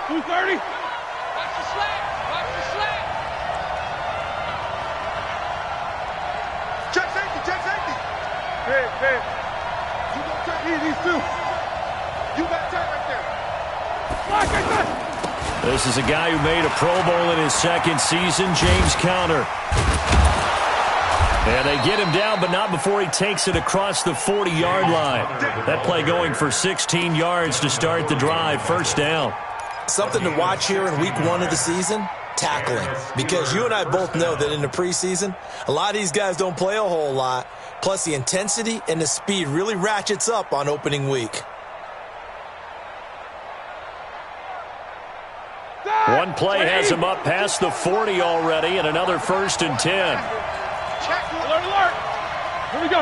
230. Watch the slack. Watch the slack. Check safety. Check safety. Hey. You gonna check these two. You got check right there. Slack right there. This is a guy who made a Pro Bowl in his second season, James Conner. And they get him down, but not before he takes it across the 40-yard line. That play going for 16 yards to start the drive. First down. Something to watch here in week 1 of the season, tackling. Because you and I both know that in the preseason, a lot of these guys don't play a whole lot. Plus, the intensity and the speed really ratchets up on opening week. One play has him up past the 40 already, and another 1st and 10. Alert. Here we go.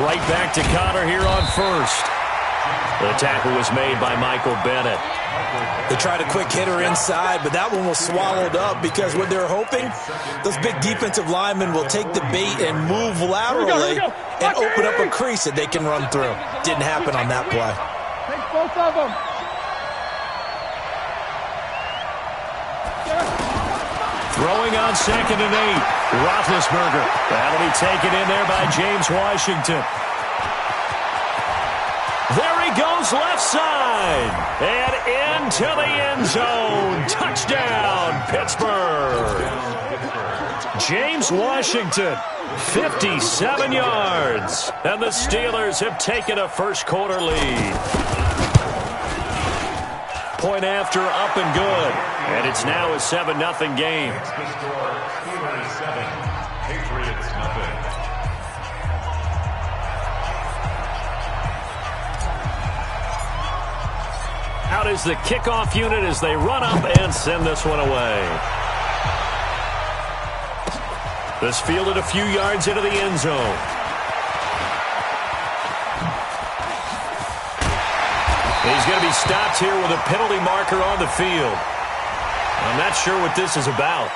Right back to Conner here on 1st. The tackle was made by Michael Bennett. They tried a quick hitter inside, but that one was swallowed up because what they're hoping, those big defensive linemen will take the bait and move laterally and open up a crease that they can run through. Didn't happen on that play. Take both of them. Throwing on 2nd and 8. Roethlisberger. That'll be taken in there by James Washington. There he goes left side. And into the end zone. Touchdown, Pittsburgh. James Washington, 57 yards. And the Steelers have taken a first-quarter lead. Point after, up and good. And it's now a 7-0 game. Patriots nothing. Out is the kickoff unit as they run up and send this one away. This fielded a few yards into the end zone. He's going to be stopped here with a penalty marker on the field. I'm not sure what this is about.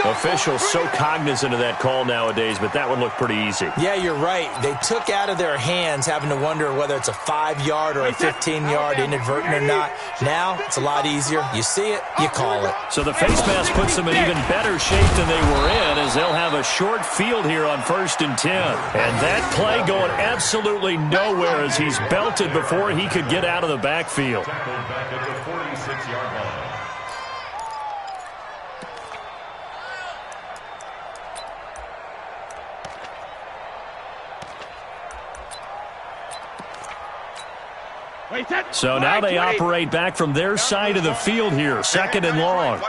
Officials so cognizant of that call nowadays, but that one looked pretty easy. Yeah, you're right. They took out of their hands having to wonder whether it's a 5-yard or a 15-yard inadvertent or not. Now, it's a lot easier. You see it, you call it. So the face mask puts them in even better shape than they were in as they'll have a short field here on 1st and 10. And that play going absolutely nowhere as he's belted before he could get out of the backfield. Back at the 46-yard line. So now they operate back from their side of the field here, 2nd and long.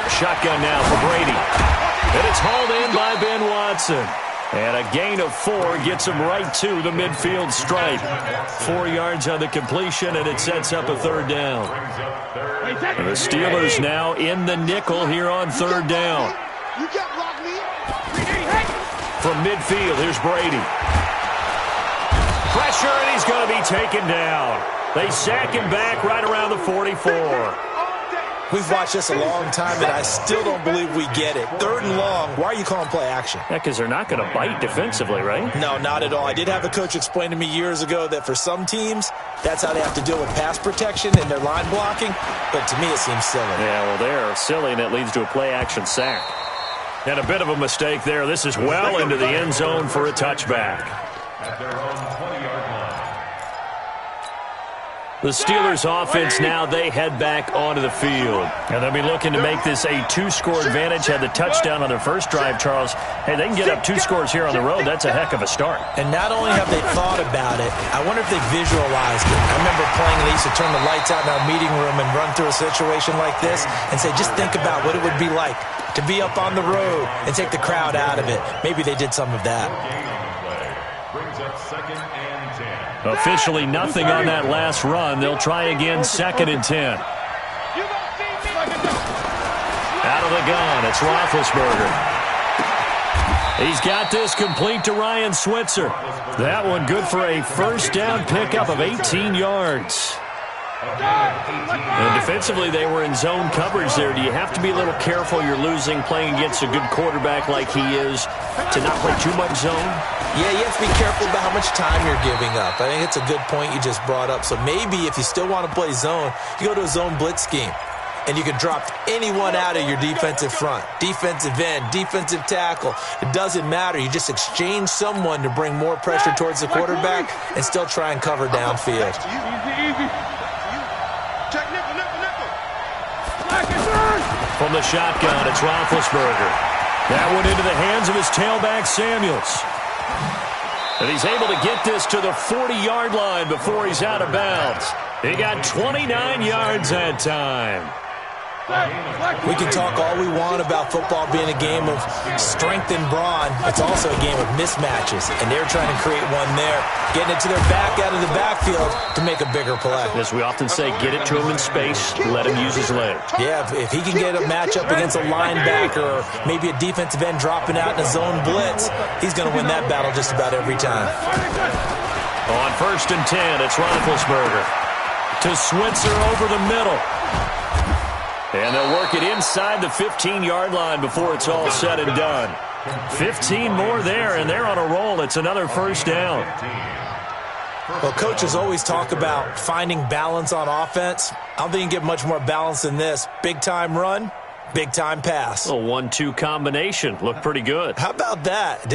Shotgun now for Brady. And it's hauled in by Ben Watson. And a gain of 4 gets him right to the midfield stripe. 4 yards on the completion, and it sets up a 3rd down. And the Steelers now in the nickel here on 3rd down. From midfield, here's Brady. Pressure, and he's going to be taken down. They sack him back right around the 44. We've watched this a long time, and I still don't believe we get it. 3rd and long, why are you calling play action? Yeah, because they're not going to bite defensively, right? No, not at all. I did have a coach explain to me years ago that for some teams, that's how they have to deal with pass protection and their line blocking. But to me, it seems silly. Yeah, well, they're silly, and it leads to a play-action sack. And a bit of a mistake there. This is well into the end zone for a touchback. At their own 20-yard line. The Steelers offense now, they head back onto the field. And they'll be looking to make this a 2-score advantage. Had the touchdown on their first drive, Charles. Hey, they can get up 2 scores here on the road. That's a heck of a start. And not only have they thought about it, I wonder if they visualized it. I remember playing, they used to turn the lights out in our meeting room and run through a situation like this and say, just think about what it would be like to be up on the road and take the crowd out of it. Maybe they did some of that. Brings up 2nd and 10. Officially nothing on that last run. They'll try again, 2nd and 10. Out of the gun, it's Roethlisberger. He's got this complete to Ryan Switzer. That one good for a first down pickup of 18 yards. And defensively, they were in zone coverage there. Do you have to be a little careful? You're losing, playing against a good quarterback like he is, to not play too much zone? Yeah, you have to be careful about how much time you're giving up. I think it's a good point you just brought up. So maybe if you still want to play zone, you go to a zone blitz scheme. And you can drop anyone out of your defensive front. Defensive end, defensive tackle. It doesn't matter. You just exchange someone to bring more pressure towards the quarterback and still try and cover downfield. Easy. Check nickel. From the shotgun, it's Roethlisberger. That one into the hands of his tailback, Samuels. And he's able to get this to the 40-yard line before he's out of bounds. He got 29 yards that time. We can talk all we want about football being a game of strength and brawn. It's also a game of mismatches, and they're trying to create one there, getting it to their back out of the backfield to make a bigger play. As we often say, get it to him in space, let him use his leg. Yeah, if he can get a matchup against a linebacker or maybe a defensive end dropping out in a zone blitz, he's going to win that battle just about every time. On 1st and 10, it's Roethlisberger to Switzer over the middle. And they'll work it inside the 15-yard line before it's all said and done. 15 more there, and they're on a roll. It's another first down. Well, coaches always talk about finding balance on offense. I don't think you can get much more balance than this. Big-time run, big-time pass. A 1-2 combination. Looked pretty good. How about that?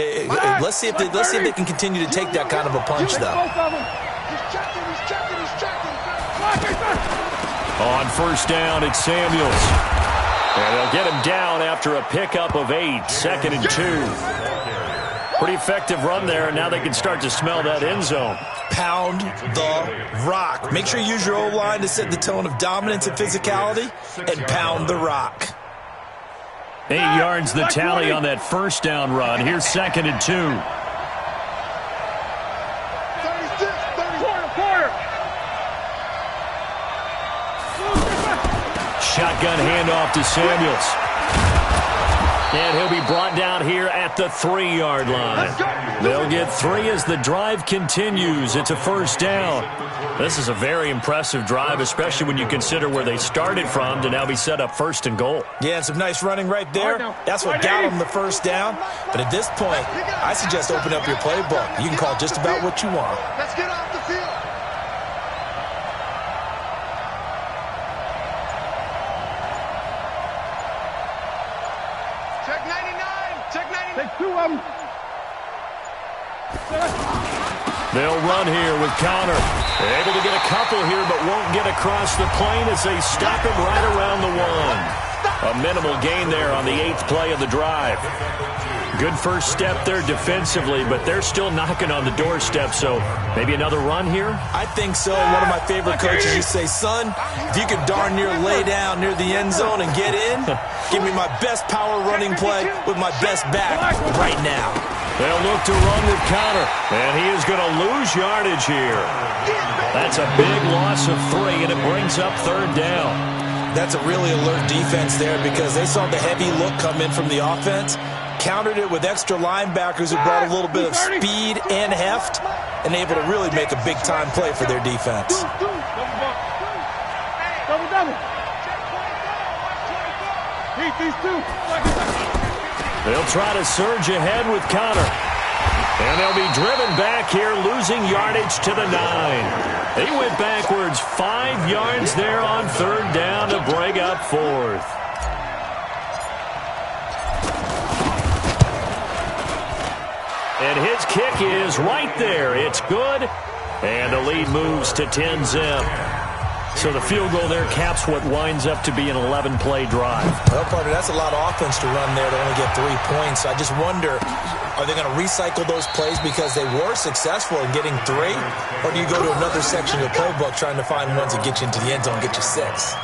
Let's see if they can continue to take that kind of a punch, though. On 1st down, it's Samuels. And they'll get him down after a pickup of 8, 2nd and 2. Pretty effective run there, and now they can start to smell that end zone. Pound the rock. Make sure you use your O-line to set the tone of dominance and physicality, and pound the rock. 8 yards the tally on that 1st down run. Here's 2nd and 2. Shotgun handoff to Samuels. And he'll be brought down here at the 3-yard line. They'll get 3 as the drive continues. It's a first down. This is a very impressive drive, especially when you consider where they started from to now be set up 1st and goal. Yeah, and some nice running right there. That's what got them the first down. But at this point, I suggest open up your playbook. You can call just about what you want. Let's get off the field. Take 2 of them. They'll run here with Connor. They're able to get a couple here, but won't get across the plane as they stop him right around the 1. A minimal gain there on the 8th play of the drive. Good first step there defensively, but they're still knocking on the doorstep, so maybe another run here? I think so. One of my favorite coaches used to say, son, if you could darn near lay down near the end zone and get in, give me my best power running play with my best back right now. They'll look to run with Connor, and he is going to lose yardage here. That's a big loss of 3, and it brings up 3rd down. That's a really alert defense there because they saw the heavy look come in from the offense, countered it with extra linebackers who brought a little bit of speed and heft, and able to really make a big-time play for their defense. Double. Heat these 2. They'll try to surge ahead with Connor. And they'll be driven back here, losing yardage to the 9. They went backwards 5 yards there on 3rd down to break up 4th. And his kick is right there. It's good. And the lead moves to 10-zip. So the field goal there caps what winds up to be an 11-play drive. Well, partner, that's a lot of offense to run there to only get 3 points. I just wonder, are they going to recycle those plays because they were successful in getting 3? Or do you go to another section of the playbook trying to find ones that get you into the end zone and get you 6?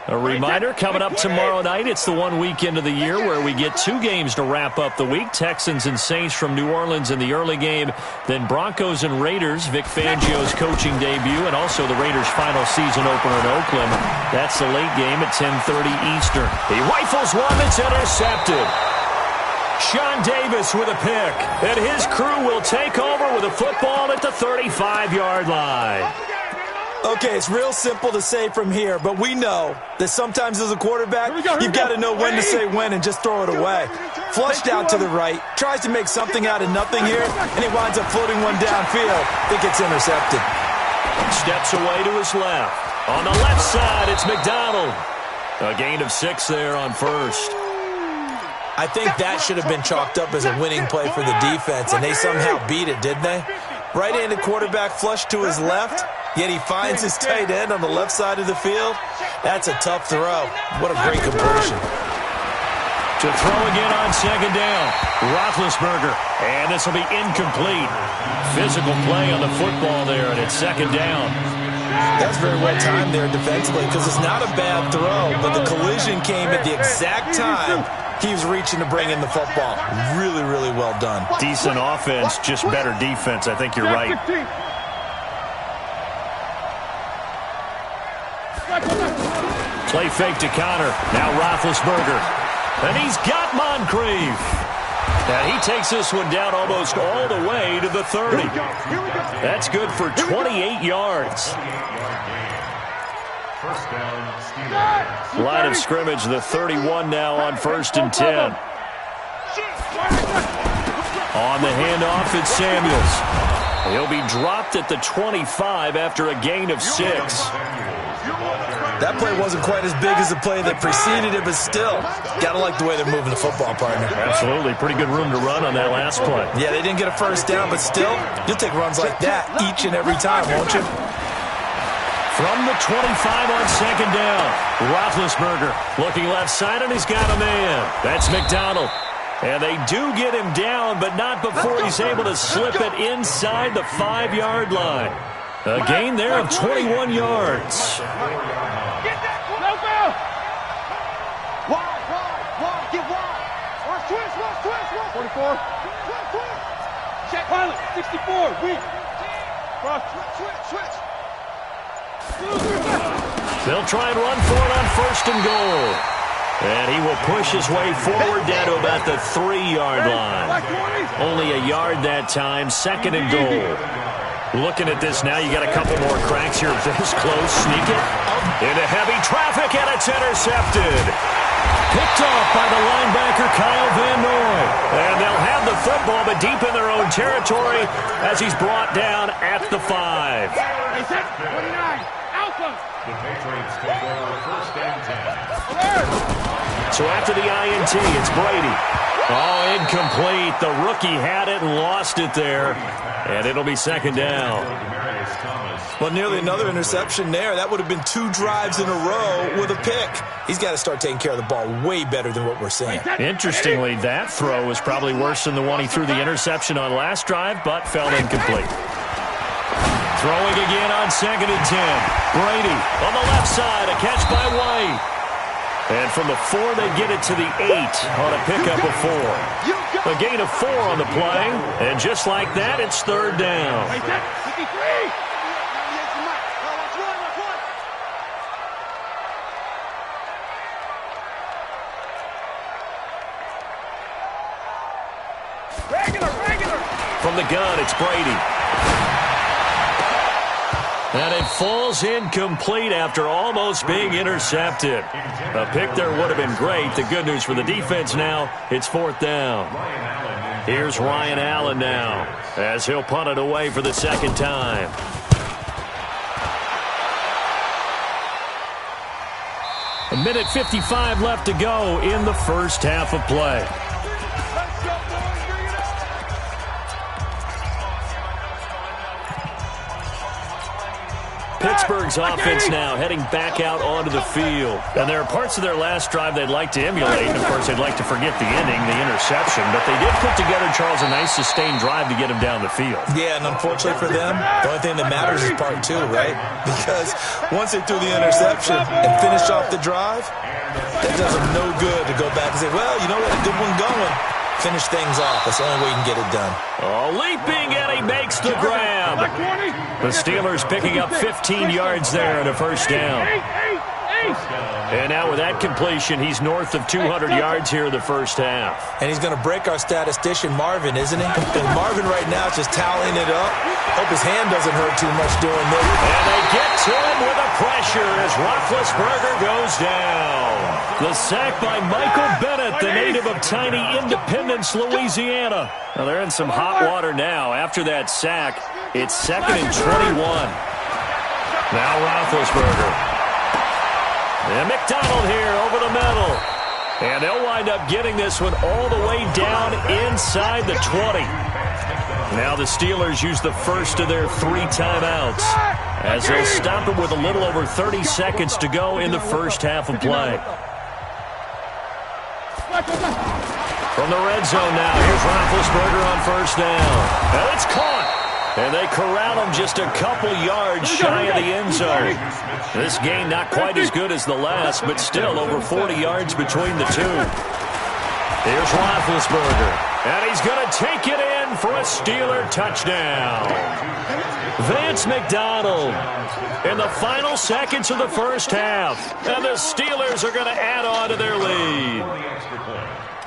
A reminder, coming up tomorrow night, it's the one weekend of the year where we get 2 games to wrap up the week. Texans and Saints from New Orleans in the early game, then Broncos and Raiders, Vic Fangio's coaching debut, and also the Raiders' final season opener in Oakland. That's the late game at 10:30 Eastern. He rifles one that's intercepted. Sean Davis with a pick, and his crew will take over with a football at the 35-yard line. Okay, it's real simple to say from here, but we know that sometimes as a quarterback, you've got to know when to say when and just throw it away. Flushed out to the right, tries to make something out of nothing here, and he winds up floating one downfield that gets intercepted. Steps away to his left. On the left side, it's McDonald. A gain of 6 there on first. I think that should have been chalked up as a winning play for the defense, and they somehow beat it, didn't they? Right-handed quarterback flushed to his left, yet he finds his tight end on the left side of the field. That's a tough throw. What a great completion. To throw again on second down, Roethlisberger, and this will be incomplete. Physical play on the football there, and it's second down. That's very well timed there defensively because it's not a bad throw, but the collision came at the exact time he was reaching to bring in the football. Really, really well done. Decent offense, just better defense. I think you're right. Play fake to Connor. Now Roethlisberger. And he's got Moncrief. And he takes this one down almost all the way to the 30. That's good for 28 yards. First down, Steelers. Line of scrimmage, the 31 now on 1st and 10. On the handoff, it's Samuels. He'll be dropped at the 25 after a gain of 6. That play wasn't quite as big as the play that preceded it, but still, got to like the way they're moving the football, partner. Absolutely. Pretty good room to run on that last play. Yeah, they didn't get a first down, but still, you'll take runs like that each and every time, won't you? From the 25 on second down, Roethlisberger looking left side, and he's got a man. That's McDonald. And they do get him down, but not before he's able to slip it inside the 5-yard line. A gain there of 21 yards. Get that! No foul! Wide, get wide. Watch twist. 44. Check pilot, 64, weak. Cross, switch. They'll try and run for it on 1st and goal. And he will push his way forward down to about the 3-yard line. Only a yard that time, 2nd and goal. Looking at this now, you got a couple more cracks here. This close, sneak it into heavy traffic, and it's intercepted. Picked off by the linebacker, Kyle Van Noy. And they'll have the football, but deep in their own territory as he's brought down at the 5. 29, Alpha. The Patriots take over 1st and 10. So after the INT, it's Brady. Oh, incomplete. The rookie had it and lost it there. And it'll be 2nd down. Well, nearly another interception there. That would have been 2 drives in a row with a pick. He's got to start taking care of the ball way better than what we're seeing. Interestingly, that throw was probably worse than the one he threw the interception on last drive, but fell incomplete. Throwing again on 2nd and 10. Brady on the left side, a catch by White. And from the 4, they get it to the 8 on a pickup of 4. A gain of 4 on the play, and just like that, it's 3rd down. From the gun, it's Brady. And it falls incomplete after almost being intercepted. A pick there would have been great. The good news for the defense now, it's 4th down. Here's Ryan Allen now as he'll punt it away for the 2nd time. A minute 55 left to go in the first half of play. Pittsburgh's offense now heading back out onto the field. And there are parts of their last drive they'd like to emulate. And, of course, they'd like to forget the ending, the interception. But they did put together, Charles, a nice sustained drive to get him down the field. Yeah, and unfortunately for them, the only thing that matters is part two, right? Because once they threw the interception and finished off the drive, that does them no good to go back and say, well, you know, we had a good one going. Finish things off. That's the only way you can get it done. Oh, leaping, and he makes the grab. The Steelers picking up 15 yards there and a first down. And now with that completion, he's north of 200 yards here in the first half. And he's going to break our statistician, Marvin, isn't he? And Marvin right now is just toweling it up. Hope his hand doesn't hurt too much doing this. And they get to him with a pressure as Roethlisberger goes down. The sack by Michael Bennett, the native of tiny Independence, Louisiana. Now they're in some hot water now. After that sack, it's 2nd and 21. Now Roethlisberger. And McDonald here over the middle. And they'll wind up getting this one all the way down inside the 20. Now the Steelers use the first of their 3 timeouts as they'll stop it with a little over 30 seconds to go in the first half of play. From the red zone now, here's Roethlisberger on first down. And it's caught. And they corral him just a couple yards shy of the end zone. This game not quite as good as the last, but still over 40 yards between the two. Here's Roethlisberger. And he's going to take it in for a Steeler touchdown. Vance McDonald in the final seconds of the first half. And the Steelers are going to add on to their lead.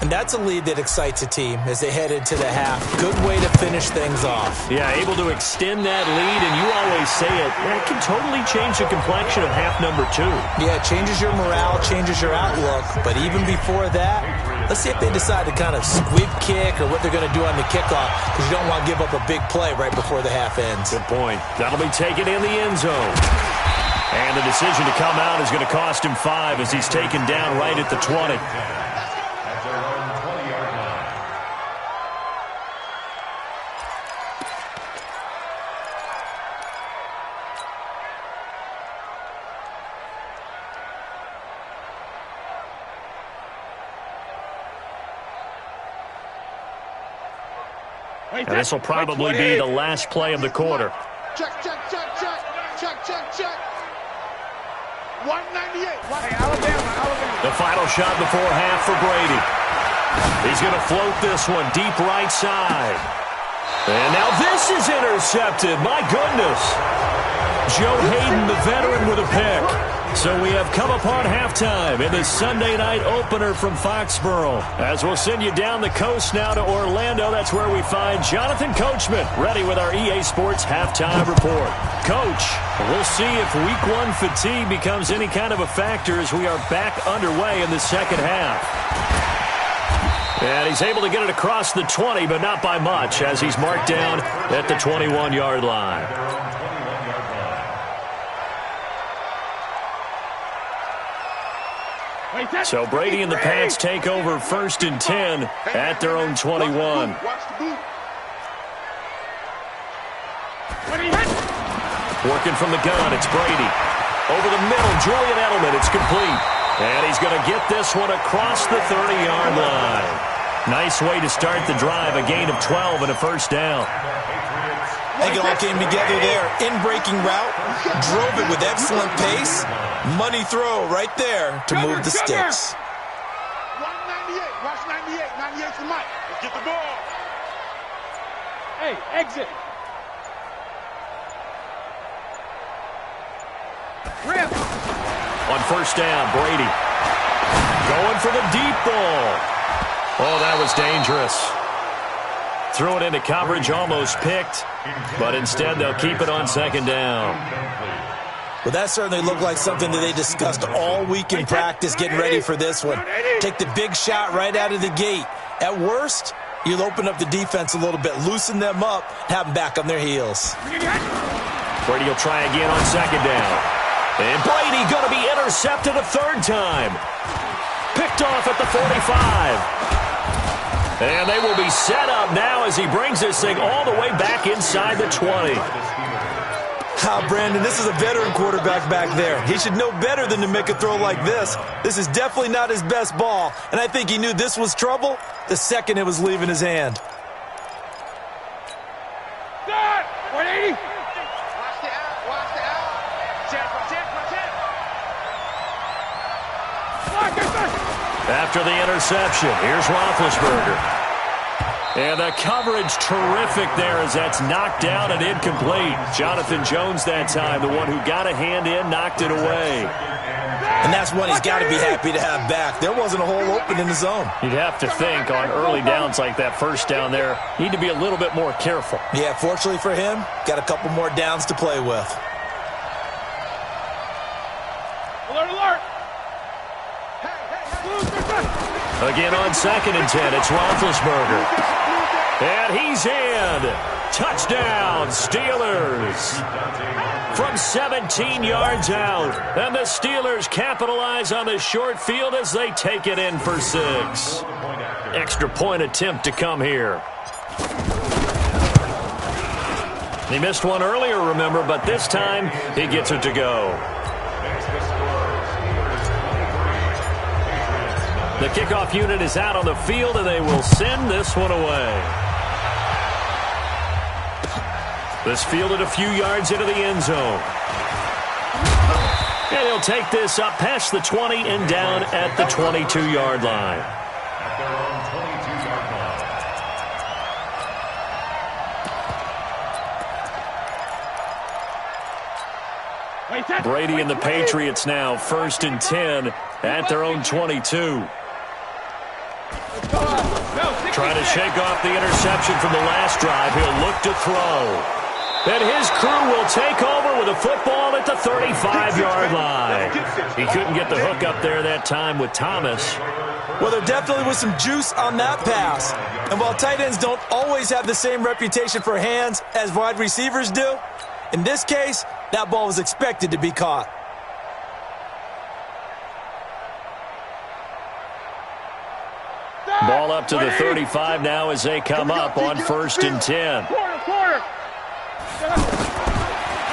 And that's a lead that excites a team as they head into the half. Good way to finish things off. Yeah, able to extend that lead, and you always say it, that can totally change the complexion of half number 2. Yeah, it changes your morale, changes your outlook. But even before that, let's see if they decide to kind of squib kick or what they're going to do on the kickoff, because you don't want to give up a big play right before the half ends. Good point. That'll be taken in the end zone. And the decision to come out is going to cost him 5 as he's taken down right at the 20. And this will probably be the last play of the quarter. Check. 198. Hey, Alabama. The final shot before half for Brady. He's going to float this one deep right side. And now this is intercepted. My goodness. Joe Hayden, the veteran, with a pick. So we have come upon halftime in the Sunday night opener from Foxborough. As we'll send you down the coast now to Orlando, that's where we find Jonathan Coachman, ready with our EA Sports halftime report. Coach, we'll see if Week 1 fatigue becomes any kind of a factor as we are back underway in the second half. And he's able to get it across the 20, but not by much, as he's marked down at the 21-yard line. So Brady and the Pats take over 1st and 10 at their own 21. Working from the gun, it's Brady. Over the middle, Julian Edelman, it's complete. And he's going to get this one across the 30-yard line. Nice way to start the drive, a gain of 12 and a first down. I think it all came together there. In-breaking route, drove it with excellent pace. Money throw right there to move the sticks. 198. Watch 98. 98's the mic. Let's get the ball. Hey, exit. Rip. On first down, Brady. Going for the deep ball. Oh, that was dangerous. Threw it into coverage, almost picked, but instead they'll keep it on second down. Well, that certainly looked like something that they discussed all week in practice getting ready for this one. Take the big shot right out of the gate. At worst, you'll open up the defense a little bit, loosen them up, have them back on their heels. Brady will try again on second down. And Brady going to be intercepted a third time. Picked off at the 45. And they will be set up now as he brings this thing all the way back inside the 20. Brandon, this is a veteran quarterback back there. He should know better than to make a throw like this. This is definitely not his best ball, and I think he knew this was trouble the second it was leaving his hand. 180. Watch the out. Watch the out. After the interception, here's Roethlisberger. And the coverage terrific there as that's knocked down and incomplete. Jonathan Jones that time, the one who got a hand in, knocked it away. And that's one he's got to be happy to have back. There wasn't a hole open in the zone. You'd have to think on early downs like that first down there, need to be a little bit more careful. Yeah, fortunately for him, got a couple more downs to play with. Alert, alert. Again on 2nd and 10, it's Roethlisberger. And he's in. Touchdown, Steelers. From 17 yards out. And the Steelers capitalize on the short field as they take it in for 6. Extra point attempt to come here. He missed one earlier, remember, but this time he gets it to go. The kickoff unit is out on the field, and they will send this one away. This fielded a few yards into the end zone. And he'll take this up past the 20 and down at the 22-yard line. Brady and the Patriots now 1st and 10 at their own 22. Trying to shake off the interception from the last drive. He'll look to throw. And his crew will take over with a football at the 35-yard line. He couldn't get the hook up there that time with Thomas. Well, there definitely was some juice on that pass. And while tight ends don't always have the same reputation for hands as wide receivers do, in this case, that ball was expected to be caught. Ball up to the 35 now as they come up on 1st and 10.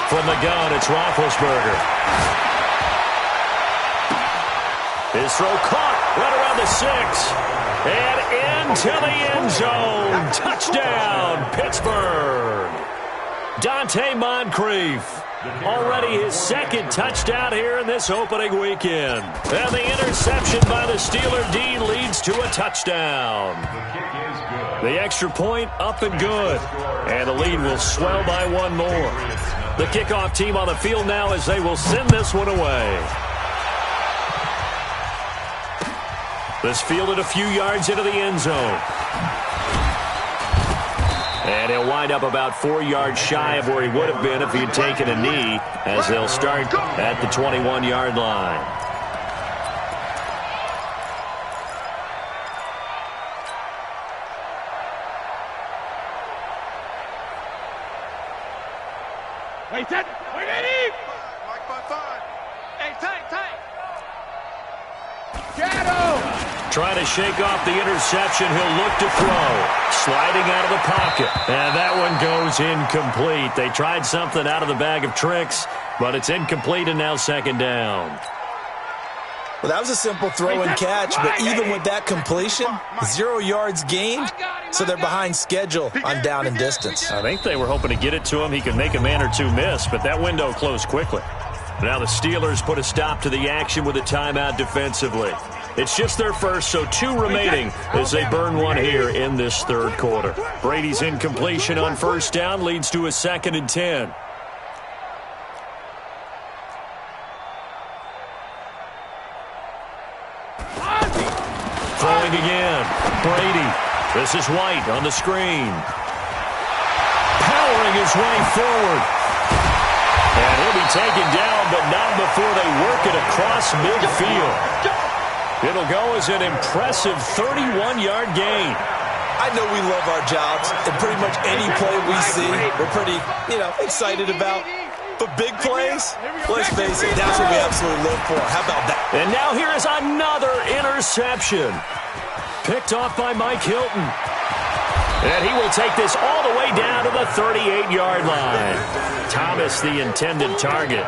From the gun, it's Roethlisberger. His throw caught right around the 6. And into the end zone. Touchdown, Pittsburgh. Dante Moncrief. Already his 2nd touchdown here in this opening weekend. And the interception by the Steeler D leads to a touchdown. The extra point up and good. And the lead will swell by one more. The kickoff team on the field now as they will send this one away. This fielded a few yards into the end zone. And he'll wind up about 4 yards shy of where he would have been if he had taken a knee, as they'll start at the 21-yard line. Wait, that. Wait, Mike, fine. Hey, tight. Trying to shake off the interception. He'll look to throw. Sliding out of the pocket. And that one goes incomplete. They tried something out of the bag of tricks, but it's incomplete and now 2nd down. Well, that was a simple throw and catch, but even with that completion, 0 yards gained, so they're behind schedule on down and distance. I think they were hoping to get it to him. He could make a man or two miss, but that window closed quickly. Now the Steelers put a stop to the action with a timeout defensively. It's just their first, so 2 remaining as they burn one here in this 3rd quarter. Brady's incompletion on 1st down leads to a 2nd and 10. Throwing again. Brady. This is White on the screen. Powering his way forward. And he'll be taken down, but not before they work it across midfield. It'll go as an impressive 31-yard gain. I know we love our jobs, and pretty much any play we see, we're pretty, excited about. But big plays, let's face it, that's what we absolutely live for. How about that? And now here is another interception. Picked off by Mike Hilton. And he will take this all the way down to the 38-yard line. Thomas, the intended target.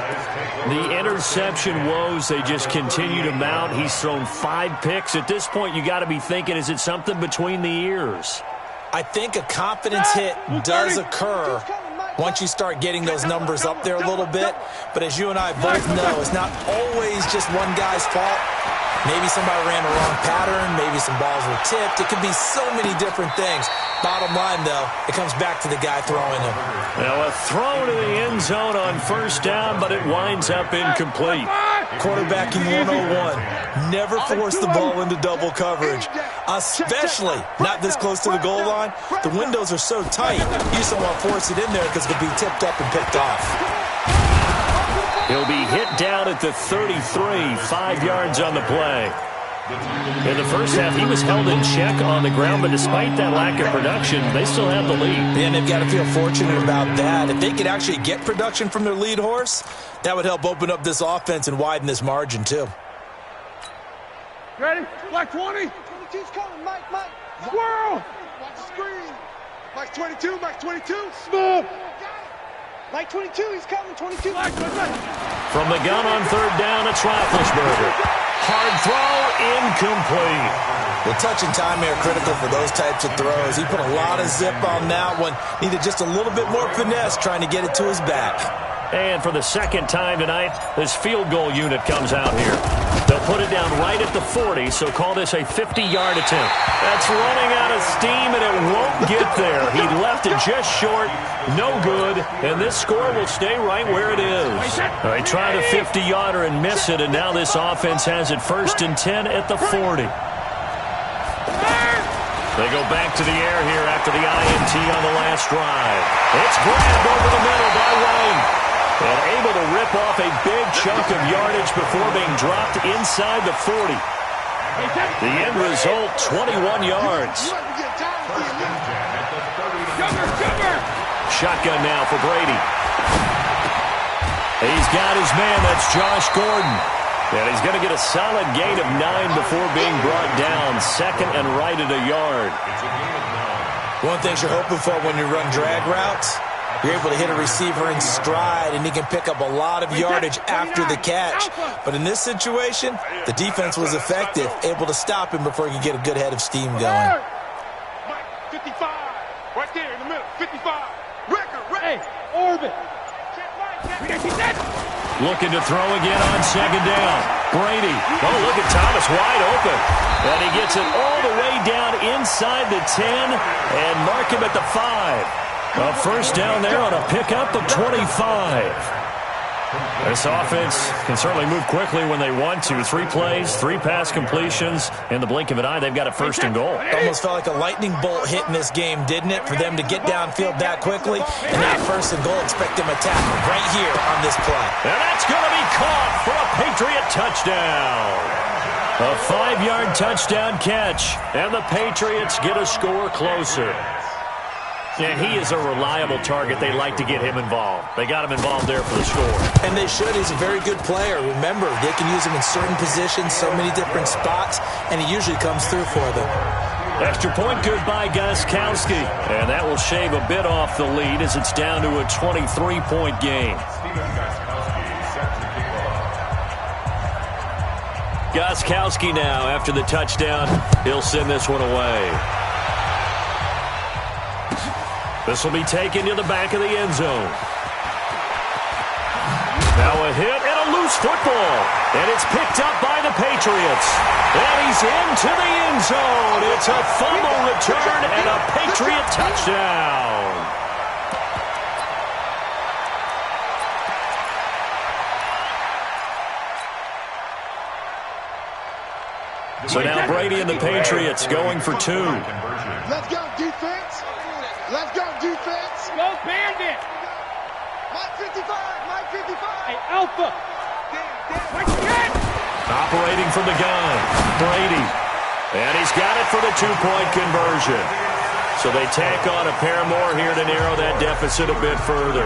The interception woes, they just continue to mount. He's thrown 5 picks. At this point, you got to be thinking, is it something between the ears? I think a confidence hit does occur once you start getting those numbers up there a little bit. But as you and I both know, it's not always just one guy's fault. Maybe somebody ran a wrong pattern. Maybe some balls were tipped. It could be so many different things. Bottom line, though, it comes back to the guy throwing them. Now a throw to the end zone on first down, but it winds up incomplete. Quarterbacking 101. Never force the ball into double coverage, especially not this close to the goal line. The windows are so tight, you just don't want to force it in there because it could be tipped up and picked off. He'll be hit down at the 33, 5 yards on the play. In the first half, he was held in check on the ground, but despite that lack of production, they still have the lead. And they've got to feel fortunate about that. If they could actually get production from their lead horse, that would help open up this offense and widen this margin, too. Ready? Black 20. 22's coming, Mike. Squirrel. Watch the screen. Mike's 22, Mike's 22. Smooth. Mike 22, he's coming, 22. Black. From the gun on third down, it's Roethlisberger. Hard throw, incomplete. The touch and timing are critical for those types of throws. He put a lot of zip on that one. Needed just a little bit more finesse trying to get it to his back. And for the second time tonight, this field goal unit comes out here. They'll put it down right at the 40, so call this a 50-yard attempt. That's running out of steam, and it won't get there. He left it just short, no good, and this score will stay right where it is. They try the 50-yarder and miss it, and now this offense has it 1st and 10 at the 40. They go back to the air here after the INT on the last drive. It's grabbed over the middle by Wayne. And able to rip off a big chunk of yardage before being dropped inside the 40. The end result, 21 yards. Shotgun now for Brady. He's got his man, that's Josh Gordon. And he's going to get a solid gain of 9 before being brought down. 2nd and right at a yard. One thing you're hoping for when you run drag routes, you're able to hit a receiver in stride, and he can pick up a lot of yardage after the catch. But in this situation, the defense was effective, able to stop him before he could get a good head of steam going. Mike, 55. Right there in the middle, 55. Record. Hey, orbit. Looking to throw again on 2nd down. Brady. Oh, look at Thomas wide open. And he gets it all the way down inside the 10 and mark him at the 5. A 1st down there on a pickup of 25. This offense can certainly move quickly when they want to. 3 plays, 3 pass completions. In the blink of an eye, they've got a 1st and goal. Almost felt like a lightning bolt hit in this game, didn't it? For them to get downfield that quickly. And that 1st and goal, expect them to tackle right here on this play. And that's going to be caught for a Patriot touchdown. A 5-yard touchdown catch. And the Patriots get a score closer. And he is a reliable target. They like to get him involved. They got him involved there for the score. And they should. He's a very good player. Remember, they can use him in certain positions, so many different spots, and he usually comes through for them. Extra point good by Gostkowski. And that will shave a bit off the lead as it's down to a 23-point game. Gostkowski now after the touchdown. He'll send this one away. This will be taken to the back of the end zone. Now a hit and a loose football. And it's picked up by the Patriots. And he's into the end zone. It's a fumble return and a Patriot touchdown. So now Brady and the Patriots going for 2. Let's go, defense. Let's go, defense. Go, Bandit. Mike 55. Hey, Alpha. Operating from the gun, Brady. And he's got it for the 2-point conversion. So they tack on a pair more here to narrow that deficit a bit further.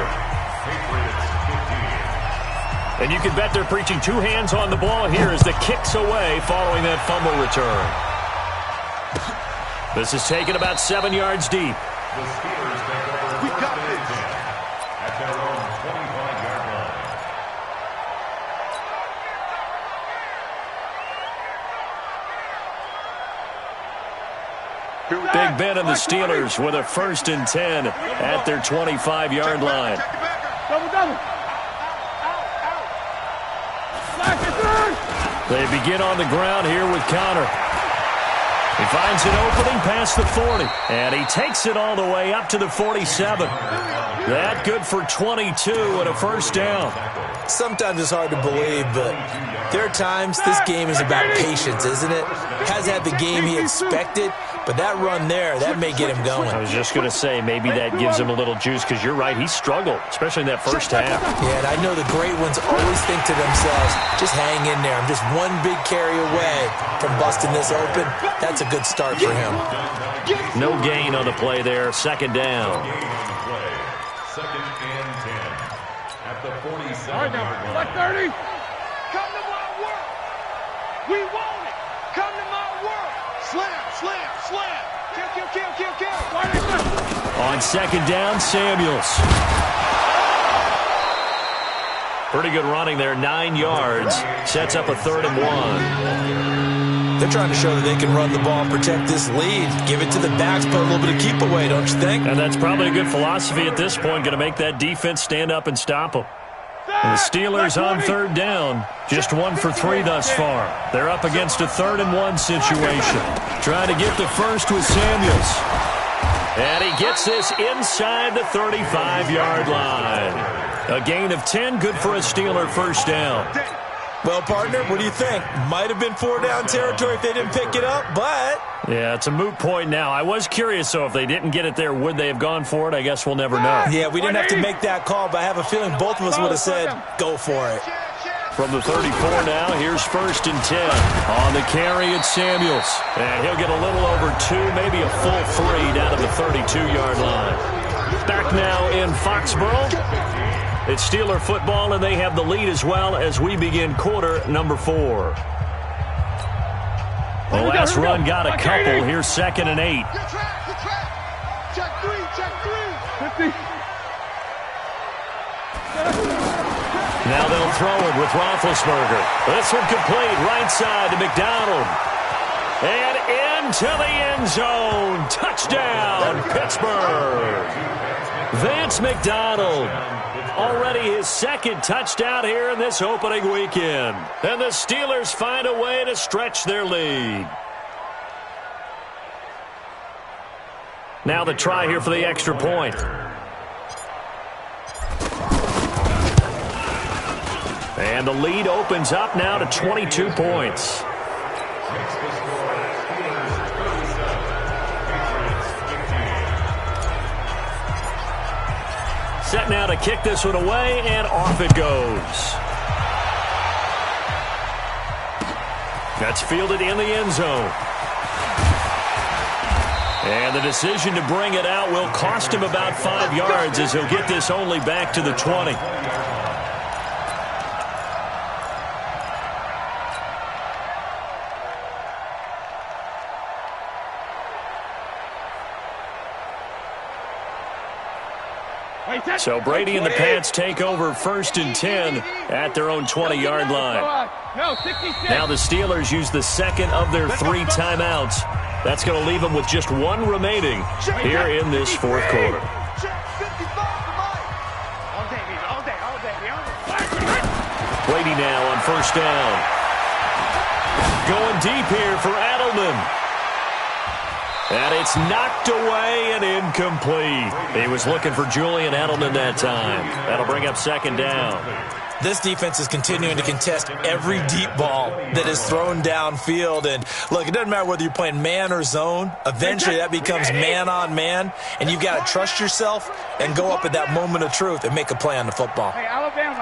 And you can bet they're preaching 2 hands on the ball here as the kick's away following that fumble return. This is taken about 7 yards deep. The Steelers take over We got first and this. 10 at their own 25-yard line. Big Ben and the Steelers with a 1st and 10 at their 25-yard line. Double. Flash it through. They begin on the ground here with Connor. He finds an opening past the 40, and he takes it all the way up to the 47. That good for 22 and a 1st down. Sometimes it's hard to believe, but there are times this game is about patience, isn't it? Hasn't had the game he expected, but that run there, that may get him going. I was just going to say, maybe that gives him a little juice, because you're right, he struggled, especially in that first half. Yeah, and I know the great ones always think to themselves, just hang in there. I'm just one big carry away from busting this open. That's a good start for him. No gain on the play there, 2nd down. Second and 10 at the 47-yard line. Like 30. Come to my work. We want it. Come to my work. Slam. Kill. On 2nd down, Samuels. Pretty good running there, 9 yards. Sets up a 3rd and 1. They're trying to show that they can run the ball and protect this lead. Give it to the backs, put a little bit of keep away, don't you think? And that's probably a good philosophy at this point, going to make that defense stand up and stop them. And the Steelers on 3rd down, just 1 for 3 thus far. They're up against a 3rd and 1 situation. Trying to get the first with Samuels. And he gets this inside the 35-yard line. A gain of 10, good for a Steeler 1st down. Well, partner, what do you think? Might have been 4-down territory if they didn't pick it up, but... Yeah, it's a moot point now. I was curious, though, if they didn't get it there, would they have gone for it? I guess we'll never know. Yeah, we didn't have to make that call, but I have a feeling both of us would have said, go for it. From the 34 now, here's 1st and 10. On the carry, it's Samuels. And he'll get a little over 2, maybe a full 3 down to the 32-yard line. Back now in Foxborough. It's Steeler football, and they have the lead as well as we begin quarter number 4. The last run got a couple. Here's 2nd and 8. Good track. Check 3. 50. Now they'll throw it with Roethlisberger. This one complete, right side to McDonald. And into the end zone. Touchdown, Pittsburgh. Vance McDonald. Already his 2nd touchdown here in this opening weekend. And the Steelers find a way to stretch their lead. Now the try here for the extra point. And the lead opens up now to 22 points. Set now to kick this one away, and off it goes. That's fielded in the end zone. And the decision to bring it out will cost him about 5 yards as he'll get this only back to the 20. So Brady and the Pats take over 1st and 10 at their own 20-yard line. Now the Steelers use the 2nd of their 3 timeouts. That's going to leave them with just 1 remaining here in this 4th quarter. Brady now on 1st down. Going deep here for Edelman. And it's knocked away and incomplete. He was looking for Julian Edelman that time. That'll bring up 2nd down. This defense is continuing to contest every deep ball that is thrown downfield. And, look, it doesn't matter whether you're playing man or zone. Eventually, that becomes man-on-man. And you've got to trust yourself and go up at that moment of truth and make a play on the football. Hey, Alabama.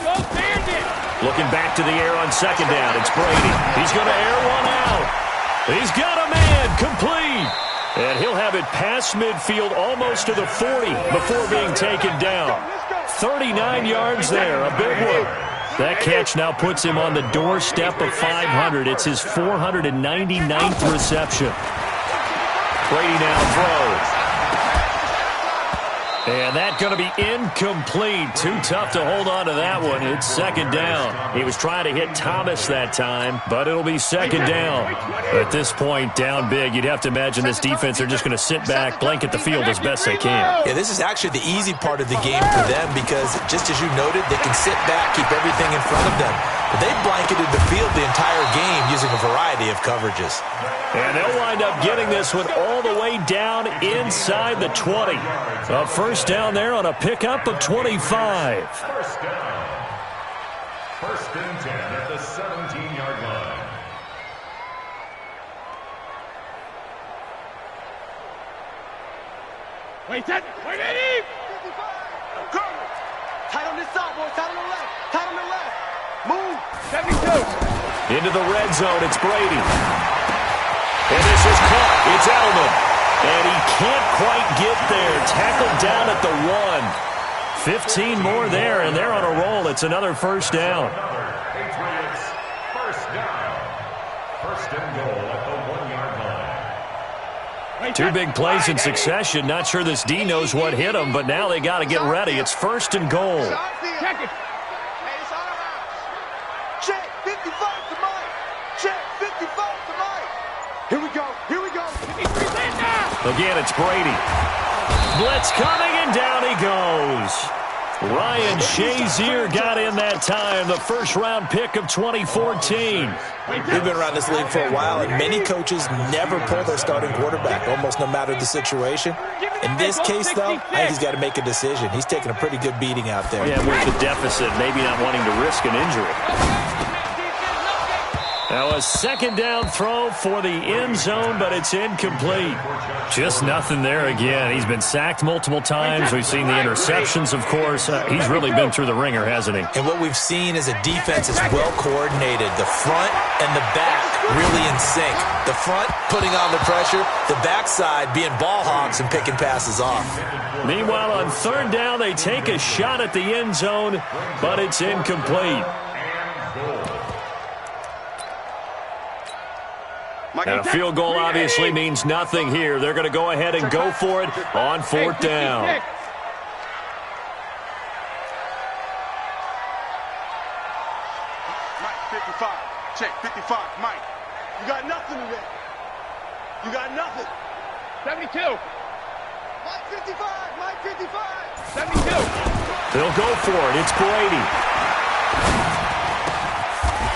Go Bandit. Looking back to the air on 2nd down. It's Brady. He's going to air one out. He's got a man, complete. And he'll have it past midfield almost to the 40 before being taken down. 39 yards there, a big one. That catch now puts him on the doorstep of 500. It's his 499th reception. Brady now throws. And that's going to be incomplete. Too tough to hold on to that one. It's second down. He was trying to hit Thomas that time, but it'll be second down. At this point, down big, you'd have to imagine this defense, they're just going to sit back, blanket the field as best they can. Yeah, this is actually the easy part of the game for them because, just as you noted, they can sit back, keep everything in front of them. But they blanketed the field the entire game using a variety of coverages. And they'll wind up getting this one all the way down inside the 20. A first down there on a pickup of 25. First down. First and 10 at the 17-yard line. Wait, Eddie! Tight on this side, boys. Tight on the left. Tight on the left. Move. 72. Into the red zone, it's Brady. And this is caught. It's Elman. And he can't quite get there. Tackled down at the 1. 15 more there, and they're on a roll. It's another first down. Patriots, first down. First and goal at the 1-yard line. Two big plays in succession. Not sure this D knows what hit him, but now they got to get ready. It's first and goal. Check it. Check 55 to Mike. Check 55 to Mike. Here we go. Here we go. Again, it's Brady. Blitz coming, and down he goes. Ryan Shazier got in that time, the first-round pick of 2014. We've been around this league for a while, and many coaches never pull their starting quarterback, almost no matter the situation. In this case, though, I think he's got to make a decision. He's taking a pretty good beating out there. Yeah, with the deficit, maybe not wanting to risk an injury. Now a second down throw for the end zone, but it's incomplete. Just nothing there again. He's been sacked multiple times. We've seen the interceptions, of course. He's really been through the ringer, hasn't he? And what we've seen is a defense is well coordinated. The front and the back really in sync. The front putting on the pressure, the backside being ball hogs and picking passes off. Meanwhile, on third down, they take a shot at the end zone, but it's incomplete. And a field goal obviously means nothing here. They're going to go ahead and go for it on fourth down. Mike, 55. Check 55. Mike, you got nothing today. You got nothing. 72. Mike, 55. Mike, 55. 72. They'll go for it. It's Brady.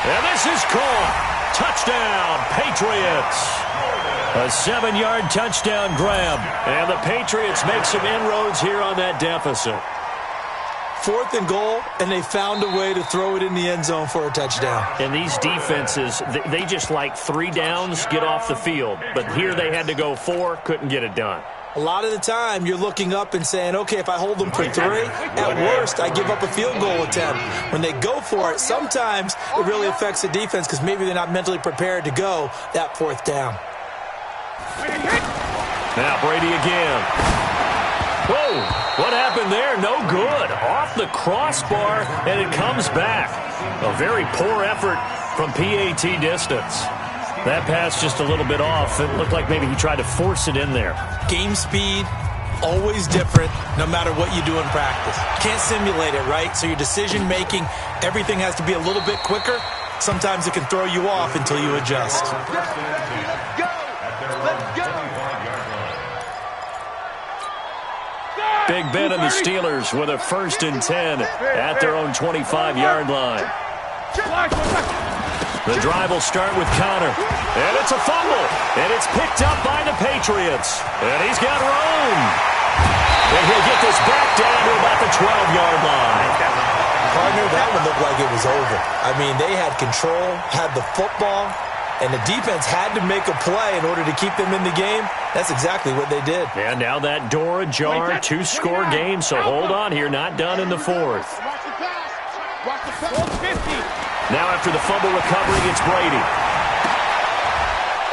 And this is caught. Touchdown, Patriots. A 7-yard touchdown grab. And the Patriots make some inroads here on that deficit. Fourth and goal, and they found a way to throw it in the end zone for a touchdown. And these defenses, they just like 3 downs, get off the field. But here they had to go 4, couldn't get it done. A lot of the time, you're looking up and saying, okay, if I hold them for 3, at worst, I give up a field goal attempt. When they go for it, sometimes it really affects the defense because maybe they're not mentally prepared to go that fourth down. Now Brady again. Whoa, what happened there? No good. Off the crossbar, and it comes back. A very poor effort from PAT distance. That pass just a little bit off. It looked like maybe he tried to force it in there. Game speed, always different, no matter what you do in practice. Can't simulate it, right? So your decision-making, everything has to be a little bit quicker. Sometimes it can throw you off until you adjust. Let's go. Let's go. Big Ben and the Steelers with a first and 10 at their own 25-yard line. The drive will start with Connor. And it's a fumble. And it's picked up by the Patriots. And he's got room. And he'll get this back down to about the 12-yard line. Partner, that one looked like it was over. I mean, they had control, had the football, and the defense had to make a play in order to keep them in the game. That's exactly what they did. And now that door ajar, 2-score game, so hold on here, not done in the fourth. Watch the pass. Watch the pass. Now after the fumble recovery, it's Brady.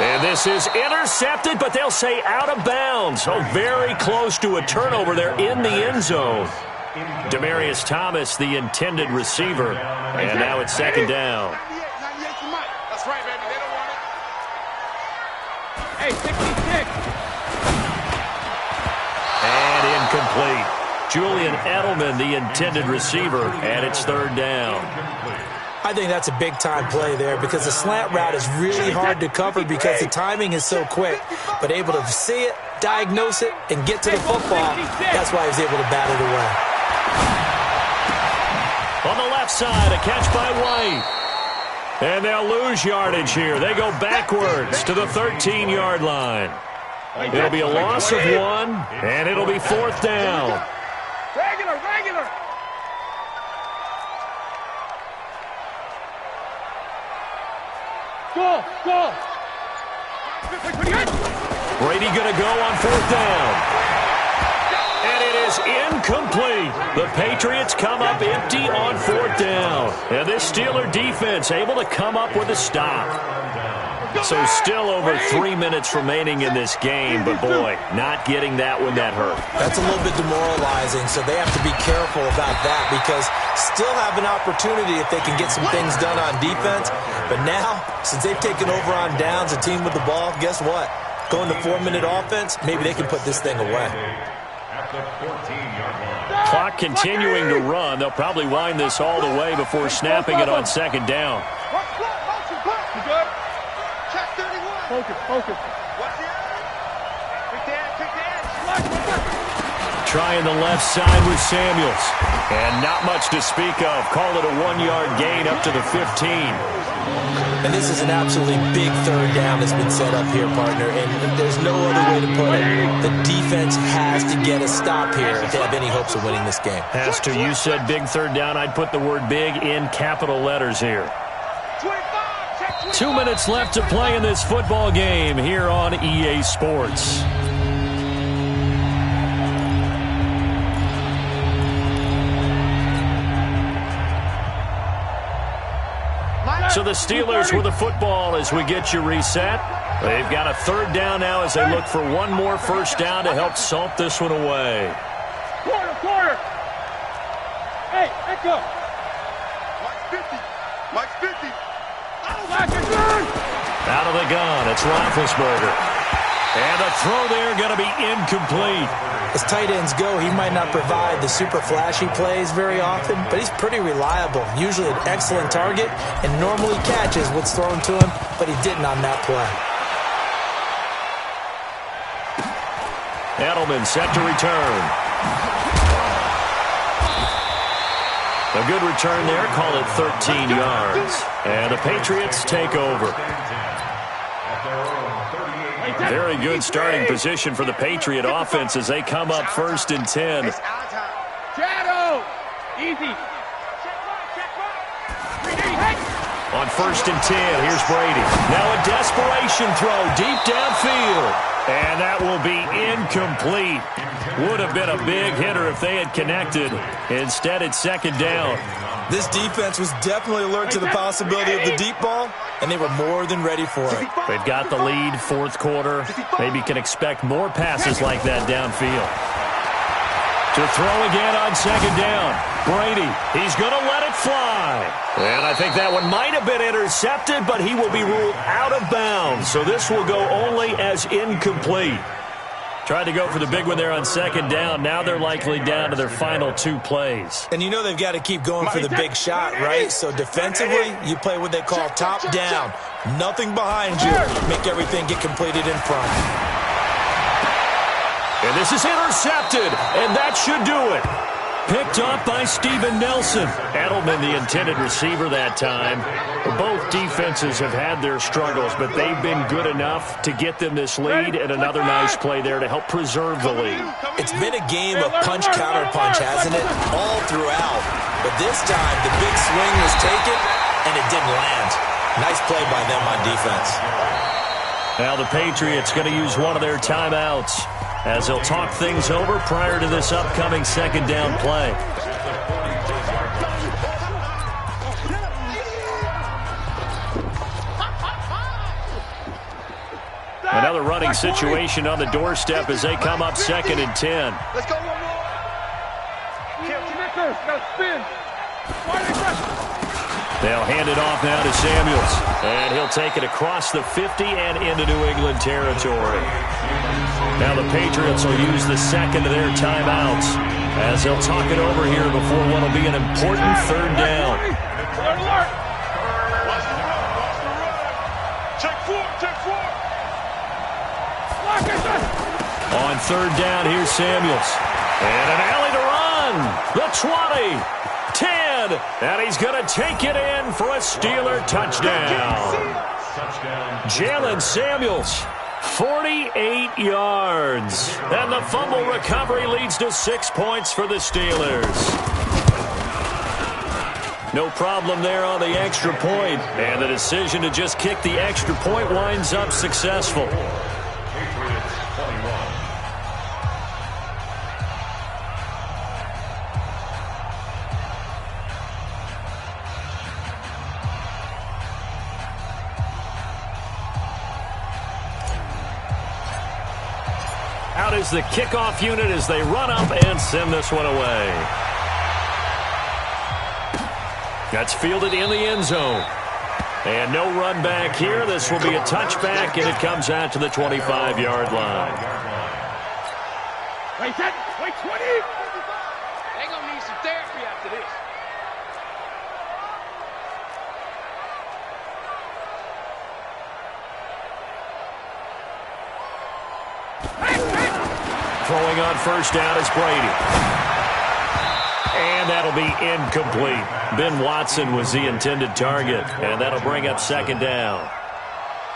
And this is intercepted, but they'll say out of bounds. Oh, very close to a turnover there in the end zone. Demaryius Thomas, the intended receiver. And now it's second down. That's right, baby. They don't want it. Hey, 66. And incomplete. Julian Edelman, the intended receiver, and it's third down. I think that's a big-time play there because the slant route is really hard to cover because the timing is so quick. But able to see it, diagnose it, and get to the football, that's why he was able to bat it away. On the left side, a catch by White. And they'll lose yardage here. They go backwards to the 13-yard line. It'll be a loss of 1, and it'll be fourth down. Regular. Go. Brady going to go on fourth down. And it is incomplete. The Patriots come up empty on fourth down. And this Steeler defense able to come up with a stop. So still over 3 minutes remaining in this game, but boy, not getting that one that hurt. That's a little bit demoralizing, so they have to be careful about that because still have an opportunity if they can get some things done on defense. But now, since they've taken over on downs, a team with the ball, guess what? Going to 4-minute offense, maybe they can put this thing away. Clock continuing to run. They'll probably wind this all the way before snapping it on second down. Focus. Trying the left side with Samuels. And not much to speak of. Call it a 1-yard gain up to the 15. And this is an absolutely big third down that's been set up here, partner. And there's no other way to put it. The defense has to get a stop here if they have any hopes of winning this game. Has to. You said big third down. I'd put the word big in capital letters here. 2 minutes left to play in this football game here on EA Sports. So the Steelers with the football as we get you reset. They've got a third down now as they look for one more first down to help salt this one away. Quarter. Hey, let go. Mike's 50. Out of the gun, it's Roethlisberger. And the throw there going to be incomplete. As tight ends go, he might not provide the super flashy plays very often, but he's pretty reliable. Usually an excellent target and normally catches what's thrown to him, but he didn't on that play. Edelman set to return. A good return there, call it 13 yards. And the Patriots take over. Very good starting position for the Patriot offense as they come up first and 10. Shadow! Easy. On first and 10, here's Brady. Now a desperation throw deep downfield. And that will be incomplete. Would have been a big hitter if they had connected. Instead, it's second down. This defense was definitely alert to the possibility of the deep ball, and they were more than ready for it. They've got the lead, fourth quarter. Maybe can expect more passes like that downfield. To throw again on second down. Brady, he's going to let it fly. And I think that one might have been intercepted, but he will be ruled out of bounds. So this will go only as incomplete. Tried to go for the big one there on second down. Now they're likely down to their final 2 plays. And you know they've got to keep going for the big shot, right? So defensively, you play what they call top down. Nothing behind you. Make everything get completed in front. And this is intercepted, and that should do it. Picked off by Steven Nelson. Edelman, the intended receiver that time. Both defenses have had their struggles, but they've been good enough to get them this lead, and another nice play there to help preserve the lead. It's been a game of punch-counter-punch, hasn't it? All throughout. But this time, the big swing was taken, and it didn't land. Nice play by them on defense. Now the Patriots going to use one of their timeouts as they'll talk things over prior to this upcoming second down play. Another running situation on the doorstep as they come up second and 10. Let's go one more. Snickers, got to spin. Why are they rushing? They'll hand it off now to Samuels. And he'll take it across the 50 and into New England territory. Now the Patriots will use the second of their timeouts as they'll talk it over here before what will be an important third down. Alert! Watch the run. Watch the run. Check four. Check four. Lock it. On third down, here's Samuels. And an alley to run. The 20, 10, and he's going to take it in for a Steeler touchdown. Jalen Samuels, 48 yards. And the fumble recovery leads to 6 points for the Steelers. No problem there on the extra point. And the decision to just kick the extra point winds up successful. Out is the kickoff unit as they run up and send this one away. That's fielded in the end zone. And no run back here. This will be a touchback, and it comes out to the 25-yard line. Wait, 20. They're going to need some therapy after this. Throwing on first down is Brady. And that'll be incomplete. Ben Watson was the intended target, and that'll bring up second down.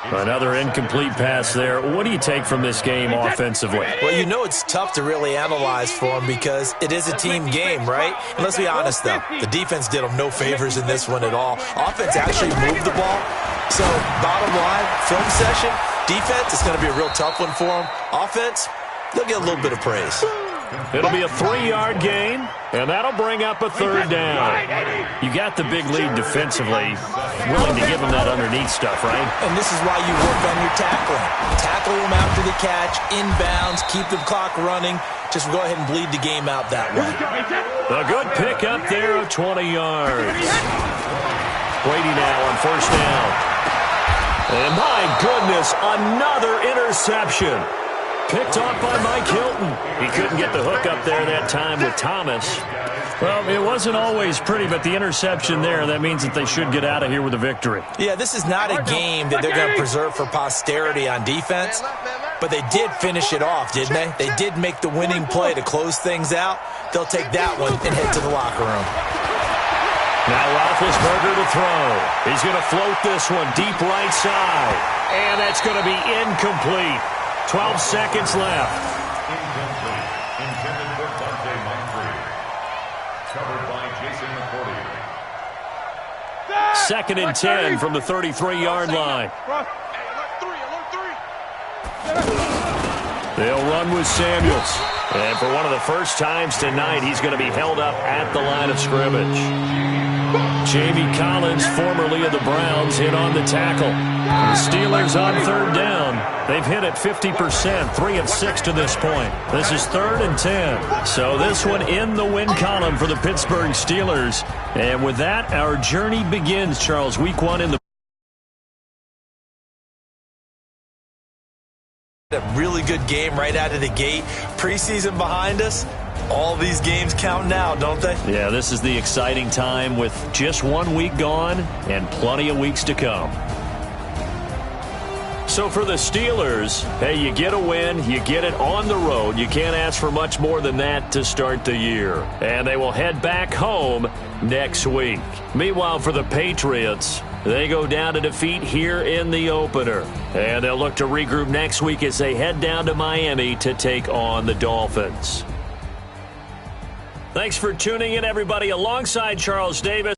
Another incomplete pass there. What do you take from this game offensively? Well, you know it's tough to really analyze for them because it is a team game, right? And let's be honest, though. The defense did them no favors in this one at all. Offense actually moved the ball. So, bottom line, film session, defense is going to be a real tough one for them. Offense, they'll get a little bit of praise. It'll be a 3-yard gain, and that'll bring up a third down. You got the big lead defensively. Willing to give them that underneath stuff, right? And this is why you work on your tackling. Tackle them after the catch, inbounds, keep the clock running. Just go ahead and bleed the game out that way. A good pick up there of 20 yards. Brady now on first down. And my goodness, another interception. Picked off by Mike Hilton. He couldn't get the hook up there that time with Thomas. Well, it wasn't always pretty, but the interception there, that means that they should get out of here with a victory. Yeah, this is not a game that they're going to preserve for posterity on defense, but they did finish it off, didn't they? They did make the winning play to close things out. They'll take that one and head to the locker room. Now Roethlisberger to throw. He's going to float this one deep right side, and that's going to be incomplete. 12 seconds left. Incomplete. Intended for Dante Moncrief. Covered by Jason McCourty. Second and 10 from the 33-yard line. They'll run with Samuels. And for one of the first times tonight, he's going to be held up at the line of scrimmage. Jamie Collins, formerly of the Browns, hit on the tackle. The Steelers on third down. They've hit it 50%, 3 of 6 to this point. This is 3rd and 10. So this one in the win column for the Pittsburgh Steelers. And with that, our journey begins, Charles. Week 1 in the A really good game right out of the gate. Preseason behind us. All these games count now, don't they? Yeah, this is the exciting time with just 1 week gone and plenty of weeks to come. So for the Steelers, hey, you get a win, you get it on the road. You can't ask for much more than that to start the year. And they will head back home next week. Meanwhile, for the Patriots, they go down to defeat here in the opener. And they'll look to regroup next week as they head down to Miami to take on the Dolphins. Thanks for tuning in, everybody, alongside Charles Davis.